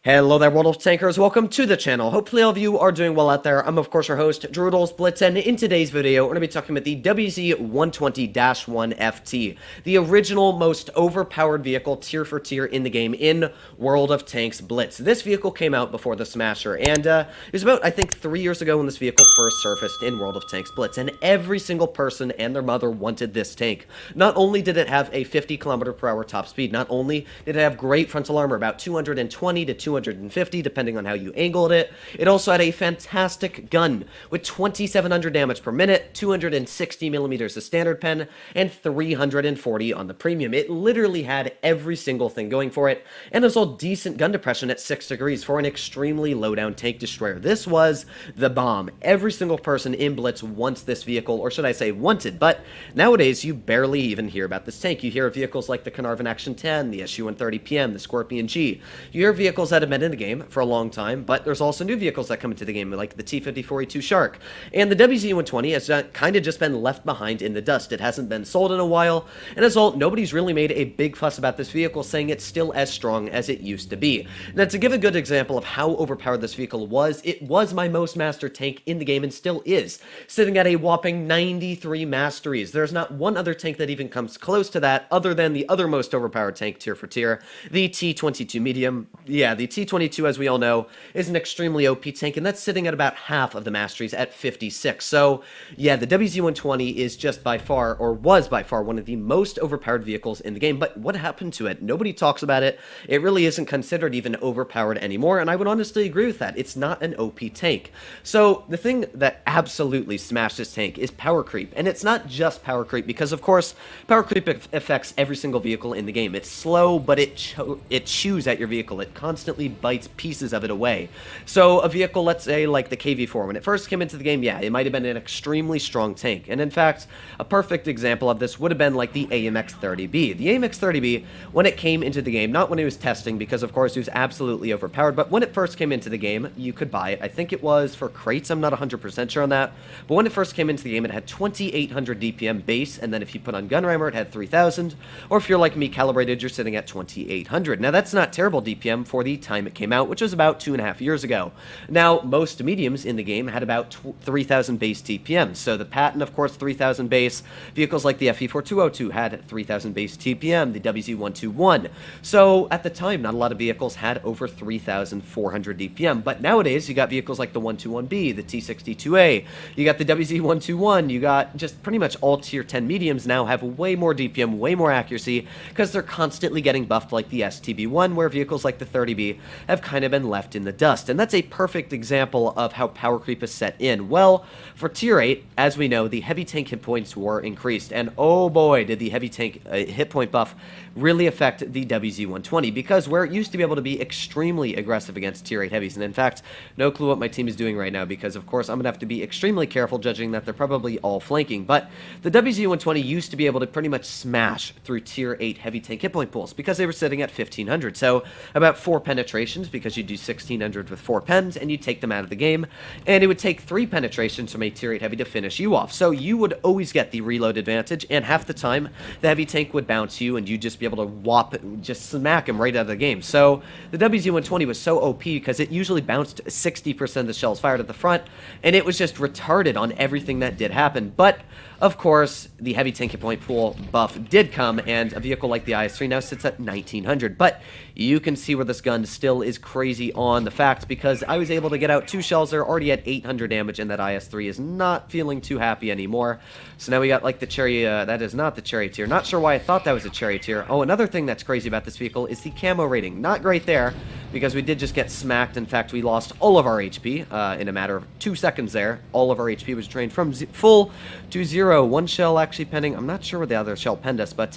Hello there, World of Tankers. Welcome to the channel. Hopefully all of you are doing well out there. I'm, of course, your host, Blitz, and in today's video, we're going to be talking about the WZ-120-1FT, the original, most overpowered vehicle, tier for tier, in the game in World of Tanks Blitz. This vehicle came out before the Smasher, and it was about, I think, 3 years ago when this vehicle first surfaced in World of Tanks Blitz, and every single person and their mother wanted this tank. Not only did it have a 50km/h top speed, not only did it have great frontal armor, about 220 to 250, depending on how you angled it. It also had a fantastic gun with 2,700 damage per minute, 260 millimeters of standard pen, and 340 on the premium. It literally had every single thing going for it, and it was all decent gun depression at 6 degrees for an extremely low-down tank destroyer. This was the bomb. Every single person in Blitz wants this vehicle, or should I say wanted, but nowadays you barely even hear about this tank. You hear of vehicles like the Carnarvon Action 10, the SU-130PM, the Scorpion G. You hear vehicles that have been in the game for a long time, but there's also new vehicles that come into the game, like the T-54E2 Shark. And the WZ-120 has kind of just been left behind in the dust. It hasn't been sold in a while, and as a result, nobody's really made a big fuss about this vehicle, saying it's still as strong as it used to be. Now, to give a good example of how overpowered this vehicle was, it was my most mastered tank in the game, and still is, sitting at a whopping 93 masteries. There's not one other tank that even comes close to that, other than the other most overpowered tank, tier for tier, the T-22 Medium. Yeah, the T-22, as we all know, is an extremely OP tank, and that's sitting at about half of the masteries at 56. So, yeah, the WZ-120 is just by far, or was by far, one of the most overpowered vehicles in the game. But what happened to it? Nobody talks about it. It really isn't considered even overpowered anymore, and I would honestly agree with that. It's not an OP tank. So, the thing that absolutely smashed this tank is power creep. And it's not just power creep, because, of course, power creep affects every single vehicle in the game. It's slow, but it chews at your vehicle. It constantly bites pieces of it away. So a vehicle, let's say like the KV-4, when it first came into the game, yeah, it might have been an extremely strong tank. And in fact, a perfect example of this would have been like the AMX-30B. The AMX-30B, when it came into the game, not when it was testing, because of course it was absolutely overpowered, but when it first came into the game, you could buy it. I think it was for crates, I'm not 100% sure on that, but when it first came into the game, it had 2,800 DPM base, and then if you put on gun rammer, it had 3,000, or if you're like me, calibrated, you're sitting at 2,800. Now that's not terrible DPM for the time it came out, which was about 2.5 years ago. Now, most mediums in the game had about 3,000 base TPM. So the Patton, of course, 3,000 base. Vehicles like the FE4202 had 3,000 base TPM, the WZ-121. So at the time, not a lot of vehicles had over 3,400 DPM. But nowadays, you got vehicles like the 121B, the T62A, you got the WZ-121, you got just pretty much all tier 10 mediums now have way more DPM, way more accuracy, because they're constantly getting buffed, like the STB1, where vehicles like the 30B have kind of been left in the dust. And that's a perfect example of how power creep is set in. Well, for tier 8, as we know, the heavy tank hit points were increased, and oh boy, did the heavy tank hit point buff really affect the WZ-120, because where it used to be able to be extremely aggressive against tier 8 heavies, and in fact, no clue what my team is doing right now, because of course I'm going to have to be extremely careful, judging that they're probably all flanking, but the WZ-120 used to be able to pretty much smash through tier 8 heavy tank hit point pools, because they were sitting at 1,500, so about 4 penetrations, because you do 1,600 with 4 pens, and you take them out of the game, and it would take 3 penetrations from a tier 8 heavy to finish you off, so you would always get the reload advantage, and half the time, the heavy tank would bounce you, and you'd just be able to whop, just smack him right out of the game. So the WZ-120 was so OP because it usually bounced 60% of the shells fired at the front, and it was just retarded on everything that did happen. But of course, the heavy tank hit point pool buff did come, and a vehicle like the IS-3 now sits at 1,900. But you can see where this gun still is crazy on the facts, because I was able to get out 2 shells. They're already at 800 damage, and that IS-3 is not feeling too happy anymore. So now we got like the cherry, that is not the cherry tier. Not sure why I thought that was a cherry tier. Oh, another thing that's crazy about this vehicle is the camo rating. Not great there, because we did just get smacked. In fact, we lost all of our HP in a matter of 2 seconds there. All of our HP was drained from full to 0. 1 shell actually pending. I'm not sure where the other shell penned us, but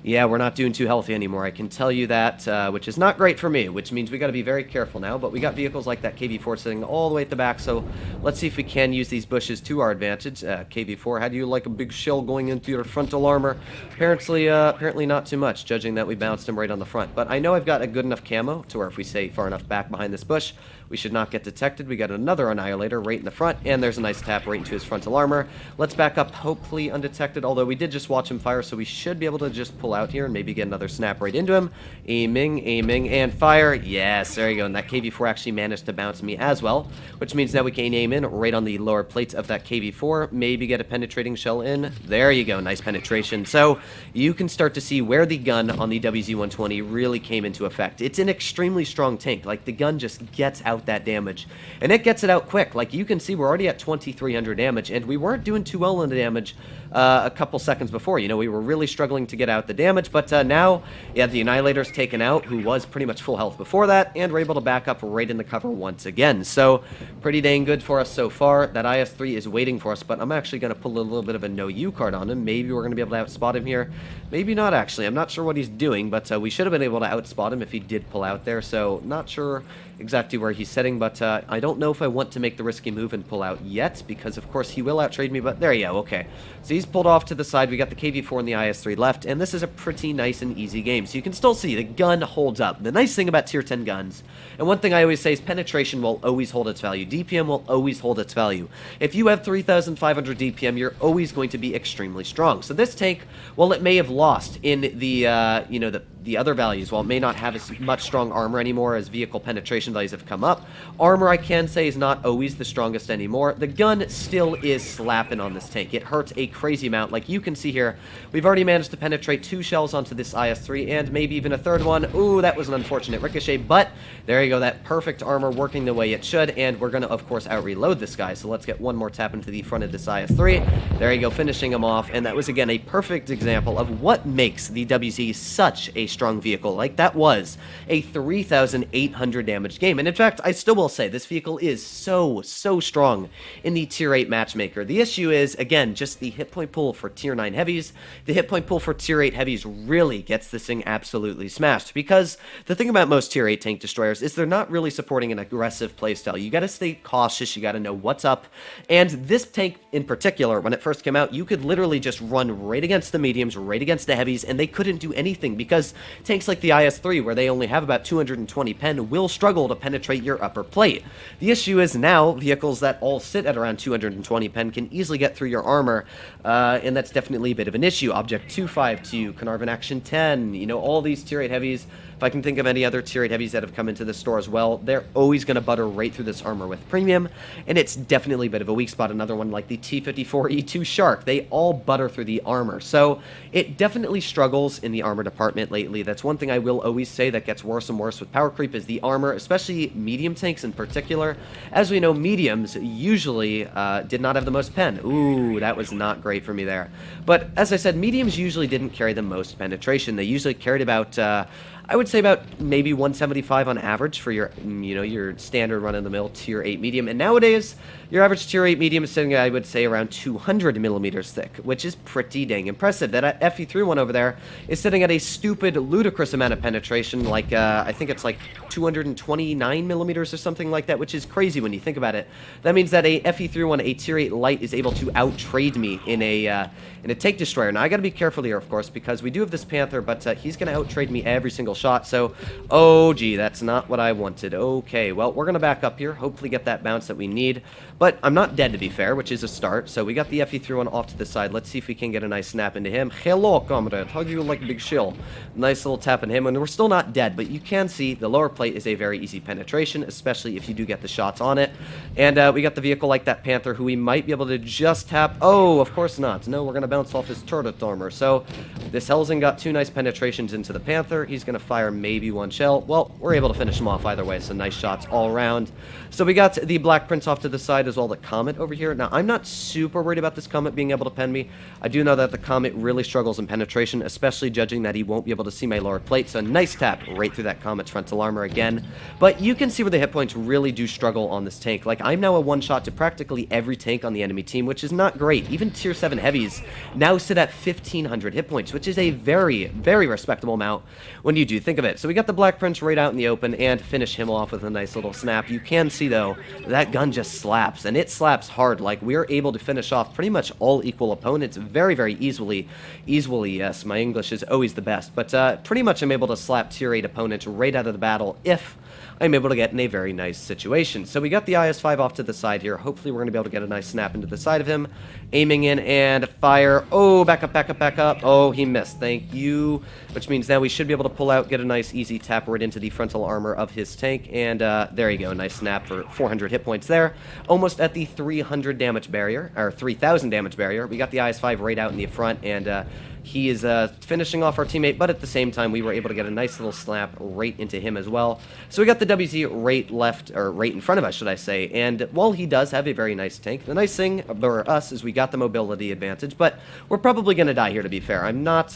yeah, we're not doing too healthy anymore, I can tell you that, which is not great for me, which means we got to be very careful now. But we got vehicles like that KV-4 sitting all the way at the back, so let's see if we can use these bushes to our advantage. KV-4, how do you like a big shell going into your frontal armor? Apparently not too much, judging that we bounced him right on the front. But I know I've got a good enough camo to where if we stay far enough back behind this bush, We should not get detected. We got another Annihilator right in the front, and there's a nice tap right into his frontal armor. Let's back up, hopefully undetected, although we did just watch him fire, so we should be able to just pull out here and maybe get another snap right into him. Aiming, and fire. Yes, there you go, and that KV-4 actually managed to bounce me as well, which means now we can aim in right on the lower plate of that KV-4, maybe get a penetrating shell in. There you go, nice penetration. So you can start to see where the gun on the WZ-120 really came into effect. It's an extremely strong tank. Like, the gun just gets out that damage, and it gets it out quick. Like, you can see we're already at 2,300 damage, and we weren't doing too well on the damage a couple seconds before. You know, we were really struggling to get out the damage, but now, yeah, the Annihilator's taken out, who was pretty much full health before that, and we're able to back up right in the cover once again. So, pretty dang good for us so far. That IS-3 is waiting for us, but I'm actually going to pull a little bit of a no-you card on him. Maybe we're going to be able to outspot him here. Maybe not, actually. I'm not sure what he's doing, but we should have been able to outspot him if he did pull out there, so not sure exactly where he's setting, but I don't know if I want to make the risky move and pull out yet, because of course he will outtrade me, but there you go, okay. So he's pulled off to the side, we got the KV-4 and the IS-3 left, and this is a pretty nice and easy game. So you can still see the gun holds up. The nice thing about tier 10 guns, and one thing I always say is penetration will always hold its value. DPM will always hold its value. If you have 3,500 DPM, you're always going to be extremely strong. So this tank, while it may have lost in the, you know, the other values, while it may not have as much strong armor anymore as vehicle penetration values have come up, armor, I can say, is not always the strongest anymore. The gun still is slapping on this tank. It hurts a crazy amount. Like you can see here, we've already managed to penetrate 2 shells onto this IS-3 and maybe even a third one. Ooh, that was an unfortunate ricochet, but there you go, that perfect armor working the way it should, and we're going to, of course, out-reload this guy. So let's get one more tap into the front of this IS-3. There you go, finishing him off, and that was, again, a perfect example of what makes the WZ such a strong vehicle. Like, that was a 3,800 damage game, and in fact, I still will say this vehicle is so strong in the tier 8 matchmaker. The issue is, again, just the hit point pool for tier 9 heavies. The hit point pool for tier 8 heavies really gets this thing absolutely smashed, because the thing about most tier 8 tank destroyers is they're not really supporting an aggressive playstyle. You gotta stay cautious, you gotta know what's up, and this tank in particular, when it first came out, you could literally just run right against the mediums, right against the heavies, and they couldn't do anything, because tanks like the IS-3, where they only have about 220 pen, will struggle to penetrate your upper plate. The issue is now, vehicles that all sit at around 220 pen can easily get through your armor, and that's definitely a bit of an issue. Object 252, Carnarvon Action 10, you know, all these tier 8 heavies. If I can think of any other tier 8 heavies that have come into the store as well, they're always going to butter right through this armor with premium, and it's definitely a bit of a weak spot. Another one like the T-54E2 Shark, they all butter through the armor, so it definitely struggles in the armor department lately. That's one thing I will always say that gets worse and worse with power creep, is the armor, especially medium tanks in particular. As we know, mediums usually did not have the most pen. Ooh, that was not great for me there. But as I said, mediums usually didn't carry the most penetration. They usually carried about I would say about maybe 175 on average for your, you know, your standard run-of-the-mill tier 8 medium. And nowadays, your average tier 8 medium is sitting, I would say, around 200 millimeters thick, which is pretty dang impressive. That FE3 one over there is sitting at a stupid, ludicrous amount of penetration, like, I think it's like 229 millimeters or something like that, which is crazy when you think about it. That means that a FE3 one, a tier 8 light, is able to out-trade me in a tank destroyer. Now, I gotta be careful here, of course, because we do have this Panther, but he's gonna out-trade me every single shot, so, oh gee, that's not what I wanted. Okay, well, we're gonna back up here, hopefully get that bounce that we need, but I'm not dead, to be fair, which is a start. So we got the FE3 one off to the side. Let's see if we can get a nice snap into him. Hello, comrade, how do you like Big Shill? Nice little tap in him, and we're still not dead, but you can see the lower plate is a very easy penetration, especially if you do get the shots on it. And we got the vehicle like that Panther, who we might be able to just tap. Oh, of course not. No, we're gonna bounce off his turret armor. So this Hellsing got 2 nice penetrations into the Panther. He's gonna fire maybe 1 shell. Well, we're able to finish him off either way, so nice shots all around. So we got the Black Prince off to the side as well, the Comet over here. Now, I'm not super worried about this Comet being able to pen me. I do know that the Comet really struggles in penetration, especially judging that he won't be able to see my lower plate. So nice tap right through that Comet's frontal armor again. But you can see where the hit points really do struggle on this tank. Like, I'm now a one-shot to practically every tank on the enemy team, which is not great. Even tier 7 heavies now sit at 1,500 hit points, which is a very, very respectable amount when you do think of it. So we got the Black Prince right out in the open and finish him off with a nice little snap. You can see, though, that gun just slaps, and it slaps hard. Like, we're able to finish off pretty much all equal opponents very, very easily. Yes, my English is always the best, but pretty much I'm able to slap tier 8 opponents right out of the battle if I'm able to get in a very nice situation. So we got the IS-5 off to the side here. Hopefully we're going to be able to get a nice snap into the side of him. Aiming in and fire. Oh, back up, back up, back up. Oh, he missed. Thank you. Which means now we should be able to pull out, get a nice easy tap right into the frontal armor of his tank. And there you go. Nice snap for 400 hit points there. Almost at the 300 damage barrier, or 3,000 damage barrier. We got the IS-5 right out in the front, and he is finishing off our teammate, but at the same time, we were able to get a nice little slap right into him as well. So we got the WZ right left, or right in front of us, should I say. And while he does have a very nice tank, the nice thing for us is we got the mobility advantage, but we're probably going to die here, to be fair. I'm not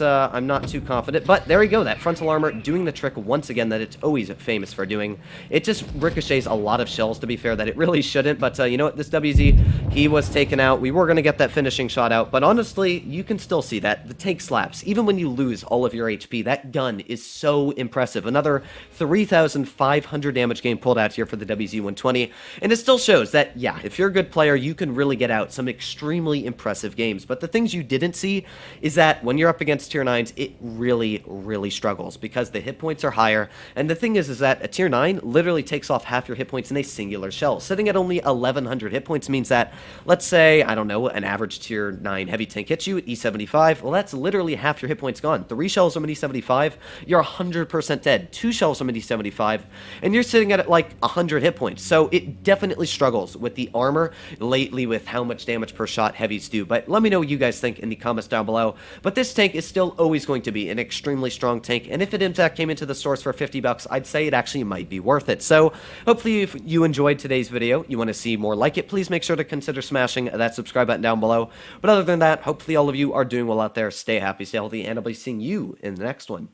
too confident, but there we go. That frontal armor doing the trick once again that it's always famous for doing. It just ricochets a lot of shells, to be fair, that it really shouldn't, but you know what? This WZ, he was taken out. We were going to get that finishing shot out, but honestly, you can still see that. The tank slaps. Even when you lose all of your HP, that gun is so impressive. Another 3,500 damage game pulled out here for the WZ-120, and it still shows that, yeah, if you're a good player, you can really get out some extremely impressive games. But the things you didn't see is that when you're up against tier 9s, it really, really struggles because the hit points are higher. And the thing is that a tier 9 literally takes off half your hit points in a singular shell. Sitting at only 1,100 hit points means that, let's say, I don't know, an average tier 9 heavy tank hits you at E75. Well, that's literally half your hit points gone. 3 shells from an E75, you're 100% dead. 2 shells from an E75, and you're sitting at like 100 hit points. So it definitely struggles with the armor lately with how much damage per shot heavies do. But let me know what you guys think in the comments down below. But this tank is still always going to be an extremely strong tank, and if it in fact came into the stores for 50 bucks, I'd say it actually might be worth it. So hopefully if you enjoyed today's video, you want to see more like it, please make sure to consider smashing that subscribe button down below. But other than that, hopefully all of you are doing well out there. Stay happy, stay healthy, and I'll be seeing you in the next one.